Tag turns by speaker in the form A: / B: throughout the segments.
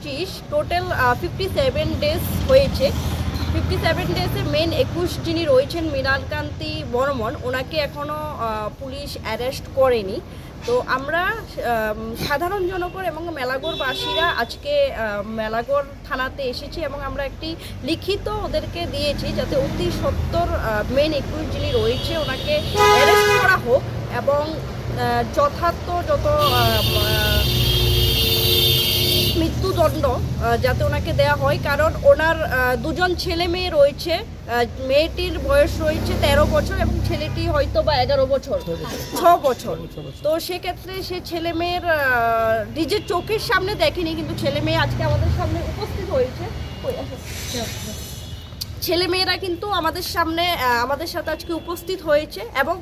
A: 2025 total 57 days হয়েছে। 57 ডেজে main 21 যিনি রয়েছেন মৃণালকান্তি বর্মন, ওনাকে এখনও পুলিশ অ্যারেস্ট করেনি। তো আমরা সাধারণ জনগণ এবং মেলাগড়বাসীরা আজকে মেলাগড় থানাতে এসেছি এবং আমরা একটি লিখিত ওদেরকে দিয়েছি যাতে অতি সত্বর মেন 21 যিনি রয়েছে ওনাকে অ্যারেস্ট করা হোক এবং যথার্থ যত মৃত্যুদণ্ড যাতে ওনাকে দেওয়া হয়, কারণ ওনার দুজন ছেলে মেয়ে রয়েছে। মেয়েটির বয়স রয়েছে 13 বছর এবং ছেলেটি হয়তো বা 11 বছর 6 বছর। তো সেক্ষেত্রে সে ছেলে মেয়ের নিজের চোখের সামনে দেখেনি, কিন্তু ছেলে মেয়ে আজকে আমাদের সামনে উপস্থিত হয়েছে। ছেলেমেয়েরা কিন্তু আমাদের সামনে আমাদের সাথে আজকে উপস্থিত হয়েছে এবং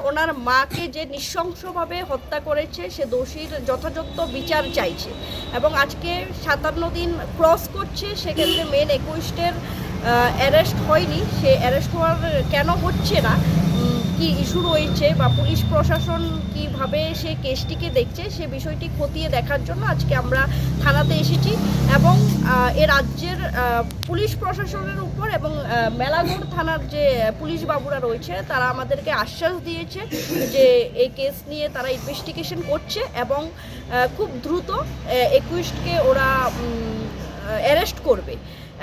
A: ওনার মাকে যে নৃশংসভাবে হত্যা করেছে সে দোষীর যথাযথ বিচার চাইছে এবং আজকে 57 দিন ক্রস করছে। সেক্ষেত্রে মেন 21-এর অ্যারেস্ট হয়নি। সে অ্যারেস্ট হওয়ার কেন হচ্ছে না, কি ইস্যু রয়েছে বা পুলিশ প্রশাসন কিভাবে সে কেসটিকে দেখছে সে বিষয়টি খতিয়ে দেখার জন্য আজকে আমরা থানাতে এসেছি এবং এ রাজ্যের পুলিশ প্রশাসনের উপর এবং মেলাগড় থানার যে পুলিশ বাবুরা রয়েছে তারা আমাদেরকে আশ্বাস দিয়েছে যে এই কেস নিয়ে তারা ইনভেস্টিগেশন করছে এবং খুব দ্রুত 21কে ওরা অ্যারেস্ট করবে।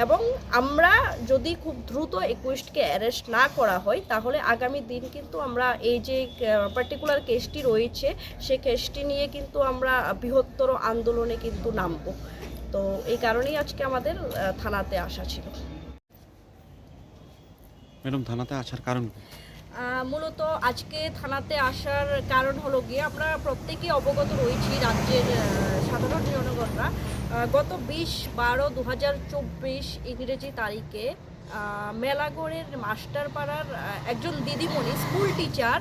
A: এবং আমরা যদি খুব দ্রুত 21কে অ্যারেস্ট না করা হয় তাহলে আগামী দিন কিন্তু আমরা এই যে পার্টিকুলার কেসটি রয়েছে সে কেসটি নিয়ে কিন্তু আমরা বৃহত্তর আন্দোলনে কিন্তু নামব। তো এই কারণেই আজকে আমাদের থানাতে আসা ছিল।
B: ম্যাডাম, থানাতে আসার কারণ কি?
A: মূলত আজকে থানাতে আসার কারণ হলো গিয়ে আমরা প্রত্যেকেই অবগত রয়েছি রাজ্যের সাধারণ জনগণরা গত 20/12/2024 ইংরেজি তারিখে মেলাগড়ের মাস্টারপাড়ার একজন দিদিমণি স্কুল টিচার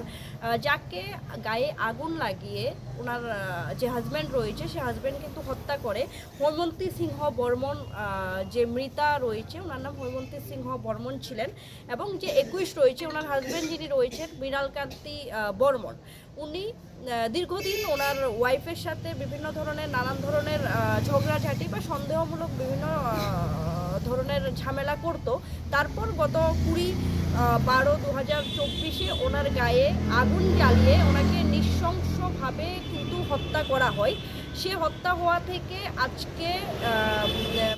A: যাকে গায়ে আগুন লাগিয়ে ওনার যে হাজব্যান্ড রয়েছে সে হাজব্যান্ড কিন্তু হত্যা করে। হৈমন্তী সিংহ বর্মন যে মৃতা রয়েছে ওনার নাম হৈমন্তী সিংহ বর্মন ছিলেন এবং যে 21 রয়েছে ওনার হাজব্যান্ড যিনি রয়েছেন মৃণালকান্তি বর্মন, উনি দীর্ঘদিন ওনার ওয়াইফের সাথে বিভিন্ন ধরনের নানান ধরনের ঝগড়াঝাটি বা সন্দেহমূলক বিভিন্ন ধরনের ঝামেলা করত। তারপর গত 20/12/2024 ওনার গায়ে আগুন জ্বালিয়ে ওনাকে নৃশংসভাবে কিন্তু হত্যা করা হয়। সে হত্যা হওয়া থেকে আজকে